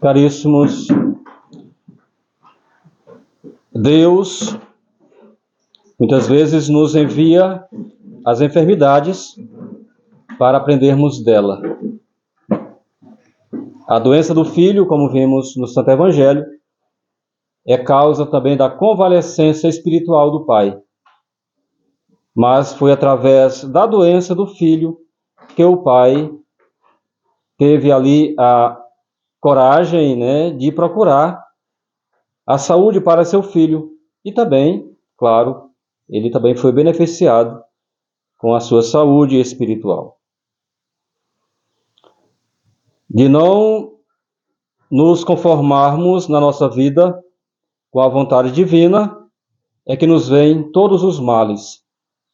Caríssimos, Deus muitas vezes nos envia as enfermidades para aprendermos dela. A doença do filho, como vimos no Santo Evangelho, é causa também da convalescência espiritual do pai. Mas foi através da doença do filho que o pai teve ali a coragem, de procurar a saúde para seu filho. E também, claro, ele também foi beneficiado com a sua saúde espiritual. De não nos conformarmos na nossa vida com a vontade divina, é que nos vêm todos os males,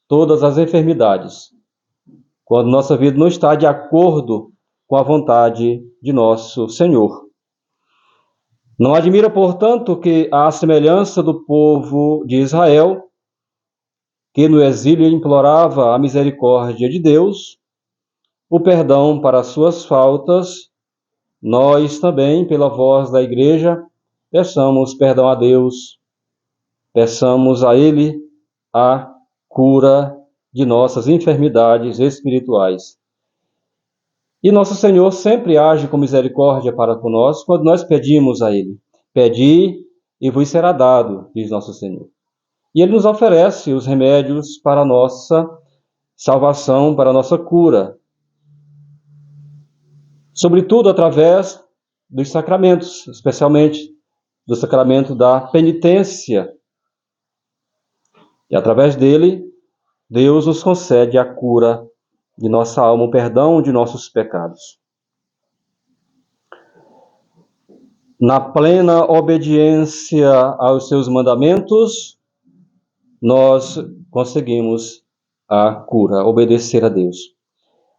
todas as enfermidades, quando nossa vida não está de acordo com a vontade de nosso Senhor. Não admira, portanto, que, à semelhança do povo de Israel, que no exílio implorava a misericórdia de Deus, o perdão para suas faltas, nós também, pela voz da Igreja, peçamos perdão a Deus, peçamos a Ele a cura de nossas enfermidades espirituais. E nosso Senhor sempre age com misericórdia para conosco quando nós pedimos a Ele. Pedi e vos será dado, diz nosso Senhor. E Ele nos oferece os remédios para a nossa salvação, para a nossa cura. Sobretudo através dos sacramentos, especialmente do sacramento da penitência. E através dele, Deus nos concede a cura de nossa alma, o perdão de nossos pecados. Na plena obediência aos seus mandamentos, nós conseguimos a cura, obedecer a Deus.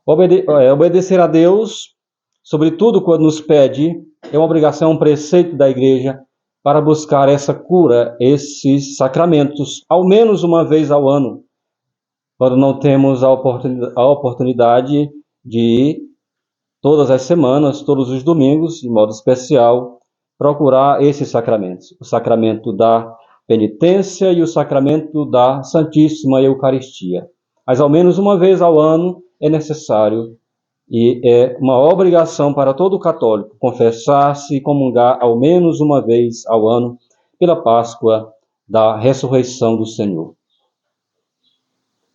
Obedecer a Deus, sobretudo quando nos pede, é uma obrigação, um preceito da Igreja para buscar essa cura, esses sacramentos, ao menos uma vez ao ano, quando não temos a oportunidade de ir todas as semanas, todos os domingos, de modo especial, procurar esses sacramentos. O sacramento da penitência e o sacramento da Santíssima Eucaristia. Mas ao menos uma vez ao ano é necessário e é uma obrigação para todo católico confessar-se e comungar ao menos uma vez ao ano pela Páscoa da ressurreição do Senhor.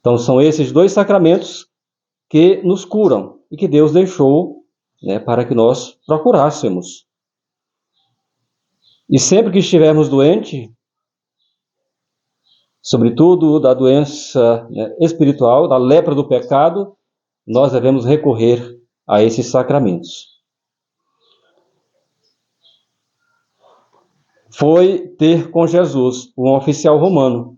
Então são esses dois sacramentos que nos curam e que Deus deixou, para que nós procurássemos. E sempre que estivermos doentes, sobretudo da doença espiritual, da lepra do pecado, nós devemos recorrer a esses sacramentos. Foi ter com Jesus um oficial romano,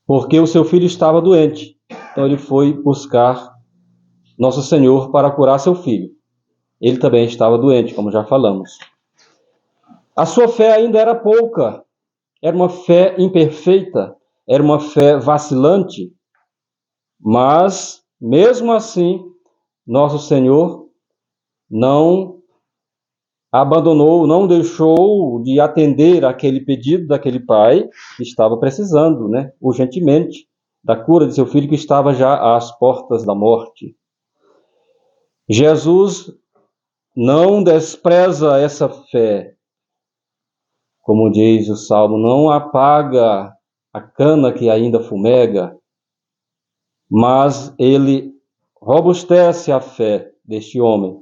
porque o seu filho estava doente. Então ele foi buscar nosso Senhor para curar seu filho. Ele também estava doente, como já falamos. A sua fé ainda era pouca, era uma fé imperfeita, era uma fé vacilante, mas, mesmo assim, nosso Senhor não abandonou, não deixou de atender aquele pedido daquele pai que estava precisando, urgentemente, da cura de seu filho que estava já às portas da morte. Jesus não despreza essa fé. Como diz o Salmo, não apaga a cana que ainda fumega, mas ele robustece a fé deste homem.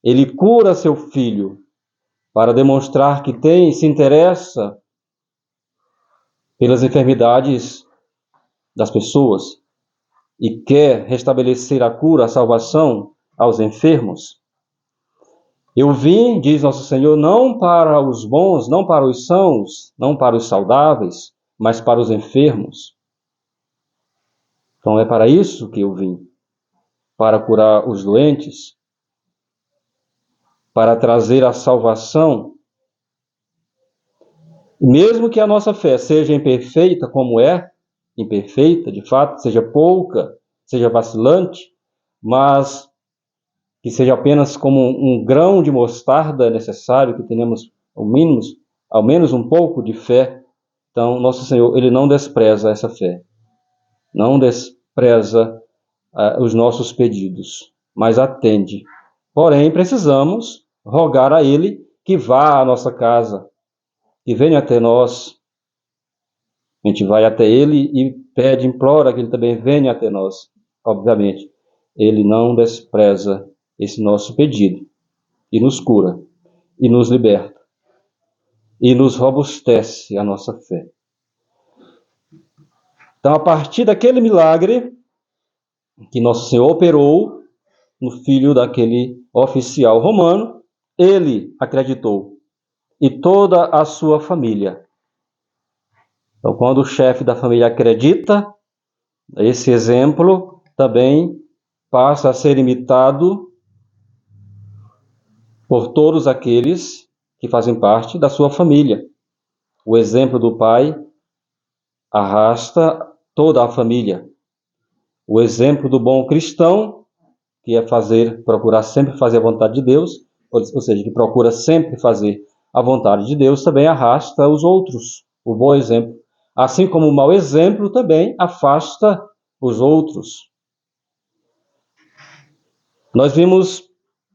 Ele cura seu filho para demonstrar que se interessa pelas enfermidades das pessoas e quer restabelecer a cura, a salvação aos enfermos. Eu vim, diz nosso Senhor, não para os bons, não para os sãos, não para os saudáveis, mas para os enfermos. Então é para isso que eu vim, para curar os doentes, para trazer a salvação. E mesmo que a nossa fé seja imperfeita, como é imperfeita, de fato, seja pouca, seja vacilante, mas que seja apenas como um grão de mostarda é necessário, que tenhamos ao menos um pouco de fé. Então, nosso Senhor, Ele não despreza essa fé, não despreza os nossos pedidos, mas atende. Porém, precisamos rogar a Ele que vá à nossa casa, que venha até nós. A gente vai até Ele e pede, implora que Ele também venha até nós. Obviamente, Ele não despreza esse nosso pedido e nos cura, e nos liberta, e nos robustece a nossa fé. Então, a partir daquele milagre que Nosso Senhor operou no filho daquele oficial romano, ele acreditou, e toda a sua família. Então, quando o chefe da família acredita, esse exemplo também passa a ser imitado por todos aqueles que fazem parte da sua família. O exemplo do pai arrasta toda a família. O exemplo do bom cristão, que é procurar sempre fazer a vontade de Deus, ou seja, que procura sempre fazer a vontade de Deus, também arrasta os outros. O bom exemplo. Assim como o mau exemplo também afasta os outros. Nós vimos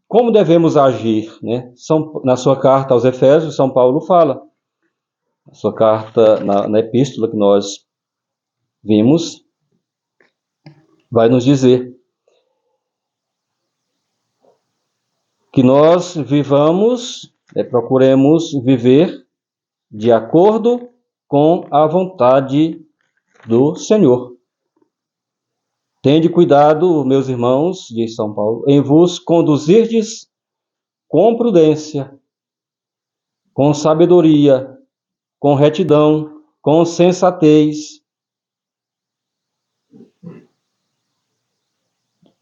como devemos agir, né? Na sua carta aos Efésios, São Paulo fala, na sua carta, na epístola que nós vimos, vai nos dizer que nós procuremos viver de acordo com a vontade do Senhor. Tende cuidado, meus irmãos, diz São Paulo, em vos conduzirdes com prudência, com sabedoria, com retidão, com sensatez.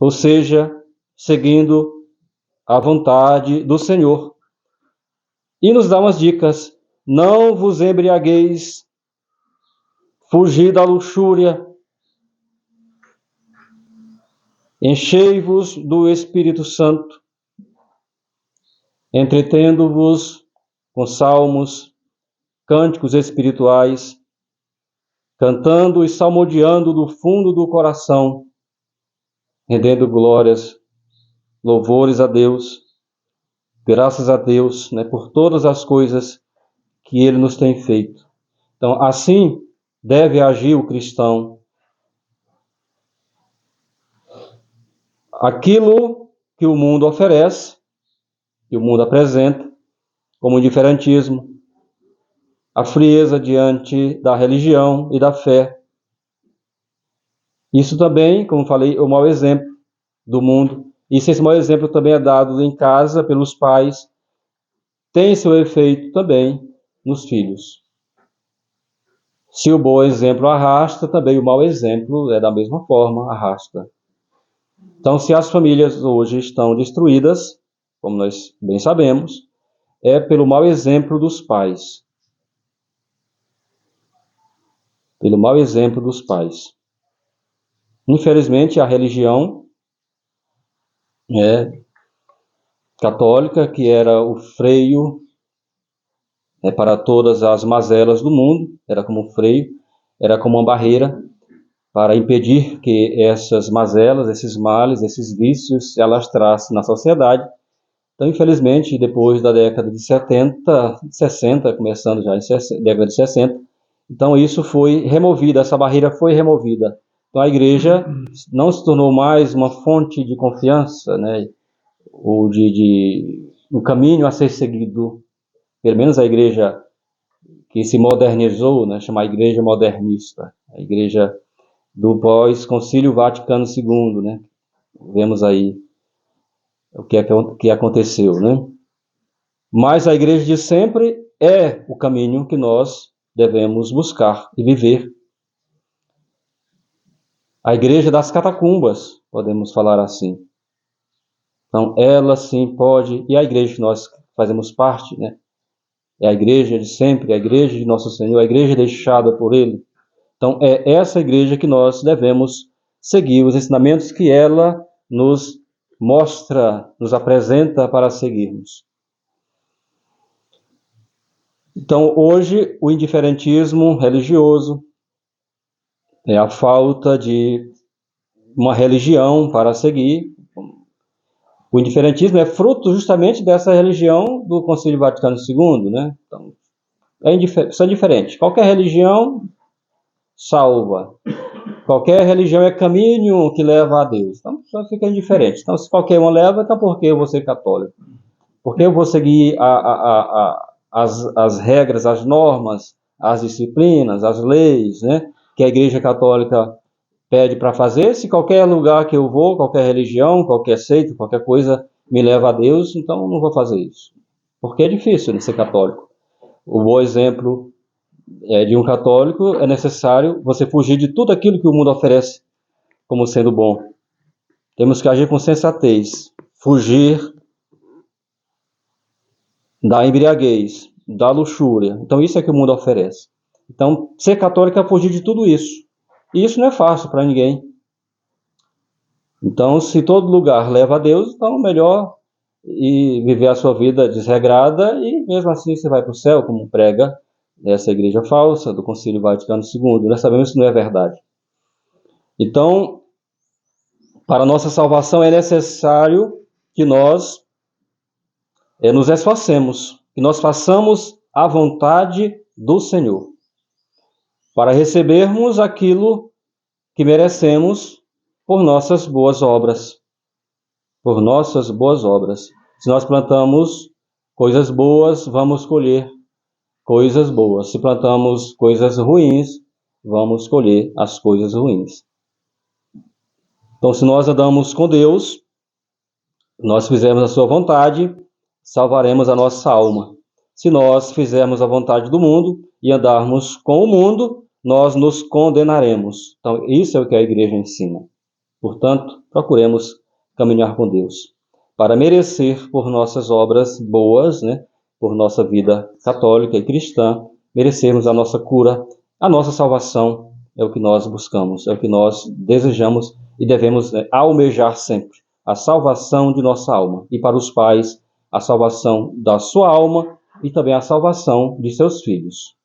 Ou seja, seguindo a vontade do Senhor. E nos dá umas dicas. Não vos embriagueis, fugir da luxúria, enchei-vos do Espírito Santo, entretendo-vos com salmos, cânticos espirituais, cantando e salmodiando do fundo do coração, rendendo glórias, louvores a Deus, graças a Deus, né, por todas as coisas que Ele nos tem feito. Então, assim deve agir o cristão. Aquilo que o mundo oferece, que o mundo apresenta, como indiferentismo, a frieza diante da religião e da fé. Isso também, como falei, é o mau exemplo do mundo. E se esse mau exemplo também é dado em casa pelos pais, tem seu efeito também nos filhos. Se o bom exemplo arrasta, também o mau exemplo da mesma forma arrasta. Então, se as famílias hoje estão destruídas, como nós bem sabemos, é pelo mau exemplo dos pais. Pelo mau exemplo dos pais. Infelizmente, a religião católica, que era o freio para todas as mazelas do mundo, era como um freio, era como uma barreira para impedir que essas mazelas, esses males, esses vícios se alastrassem na sociedade. Então, infelizmente, depois da década de 60, começando já em década de 60, então isso foi removido, essa barreira foi removida. Então, a igreja não se tornou mais uma fonte de confiança, né, ou de um caminho a ser seguido. Pelo menos a igreja que se modernizou, né, chamada igreja modernista, a igreja do pós-concílio Vaticano II, né? Vemos aí o que aconteceu, né? Mas a igreja de sempre é o caminho que nós devemos buscar e viver. A igreja das catacumbas, podemos falar assim. Então, ela sim pode, e a igreja que nós fazemos parte, né? É a igreja de sempre, a igreja de Nosso Senhor, a igreja deixada por Ele. Então, é essa igreja que nós devemos seguir, os ensinamentos que ela nos mostra, nos apresenta para seguirmos. Então, hoje, o indiferentismo religioso é a falta de uma religião para seguir. O indiferentismo é fruto justamente dessa religião do Concílio Vaticano II, né? Então, isso é diferente. Qualquer religião salva. Qualquer religião é caminho que leva a Deus. Então, só fica indiferente. Então, se qualquer uma leva, então por que eu vou ser católico? Por que eu vou seguir as regras, as normas, as disciplinas, as leis, né, que a Igreja Católica pede para fazer? Se qualquer lugar que eu vou, qualquer religião, qualquer seita, qualquer coisa me leva a Deus, então eu não vou fazer isso. Porque é difícil, né, ser católico. O bom exemplo de um católico é necessário você fugir de tudo aquilo que o mundo oferece como sendo bom. Temos que agir com sensatez, fugir da embriaguez, da luxúria. Então isso é que o mundo oferece. Então ser católico é fugir de tudo isso. E isso não é fácil para ninguém. Então se todo lugar leva a Deus, então melhor e viver a sua vida desregrada e mesmo assim você vai para o céu, como prega essa igreja falsa do Concílio Vaticano II. Nós sabemos que isso não é verdade. Então, para a nossa salvação é necessário que nós nos esforcemos, que nós façamos a vontade do Senhor, para recebermos aquilo que merecemos por nossas boas obras. Por nossas boas obras. Se nós plantamos coisas boas, vamos colher coisas boas. Se plantamos coisas ruins, vamos colher as coisas ruins. Então, se nós andamos com Deus, nós fizermos a sua vontade, salvaremos a nossa alma. Se nós fizermos a vontade do mundo e andarmos com o mundo, nós nos condenaremos. Então, isso é o que a igreja ensina. Portanto, procuremos caminhar com Deus, para merecer por nossas obras boas, né, por nossa vida católica e cristã, merecermos a nossa cura, a nossa salvação, é o que nós buscamos, é o que nós desejamos e devemos, né, almejar sempre, a salvação de nossa alma. E para os pais, a salvação da sua alma e também a salvação de seus filhos.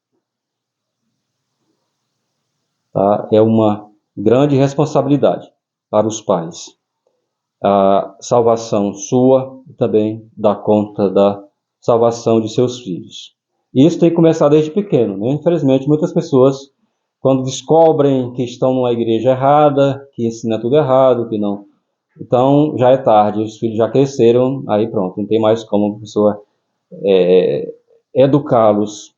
Tá? É uma grande responsabilidade para os pais. A salvação sua e também dá conta da salvação de seus filhos. E isso tem que começar desde pequeno, né? Infelizmente, muitas pessoas, quando descobrem que estão numa igreja errada, que ensina tudo errado, que não... Então, já é tarde, os filhos já cresceram, aí pronto, não tem mais como a pessoa educá-los.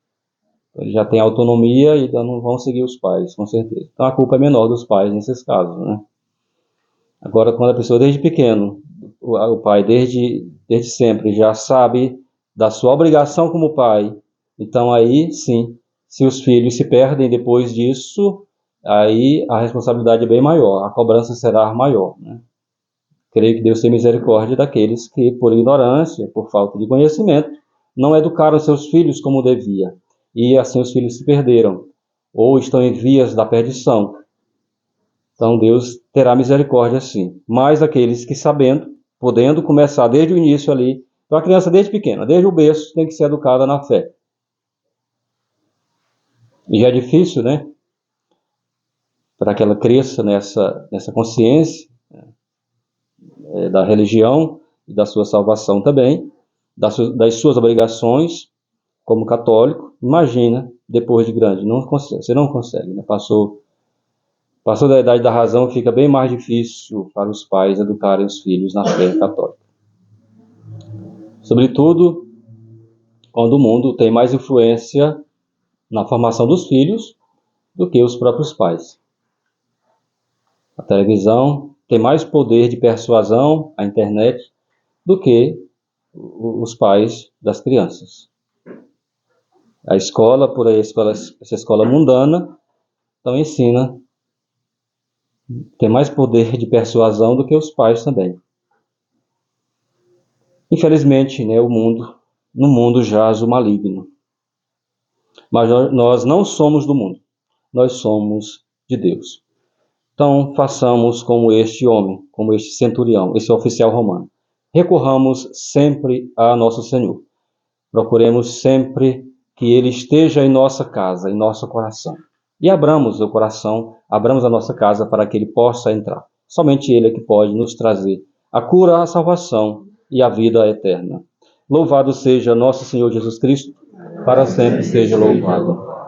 Eles já têm autonomia e então não vão seguir os pais, com certeza. Então, a culpa é menor dos pais nesses casos, né? Agora, quando a pessoa desde pequeno, o pai desde sempre já sabe da sua obrigação como pai, então aí sim, se os filhos se perdem depois disso, aí a responsabilidade é bem maior, a cobrança será maior, né? Creio que Deus tem misericórdia daqueles que, por ignorância, por falta de conhecimento, não educaram seus filhos como devia, e assim os filhos se perderam, ou estão em vias da perdição. Então Deus terá misericórdia sim. Mas aqueles que sabendo, podendo começar desde o início ali, então a criança desde pequena, desde o berço, tem que ser educada na fé. E já é difícil, né? Para que ela cresça nessa consciência da religião e da sua salvação também, das suas obrigações como católico. Imagina, depois de grande, você não consegue, né? Passou da idade da razão, fica bem mais difícil para os pais educarem os filhos na fé católica. Sobretudo, quando o mundo tem mais influência na formação dos filhos do que os próprios pais. A televisão tem mais poder de persuasão, a internet, do que os pais das crianças. A escola, por aí, essa escola mundana, então ensina, tem mais poder de persuasão do que os pais também. Infelizmente, né, no mundo jaz o maligno. Mas nós não somos do mundo, nós somos de Deus. Então, façamos como este homem, como este centurião, esse oficial romano. Recorramos sempre a nosso Senhor. Procuremos sempre que Ele esteja em nossa casa, em nosso coração. E abramos o coração, abramos a nossa casa para que Ele possa entrar. Somente Ele é que pode nos trazer a cura, a salvação e a vida eterna. Louvado seja nosso Senhor Jesus Cristo, para sempre seja louvado.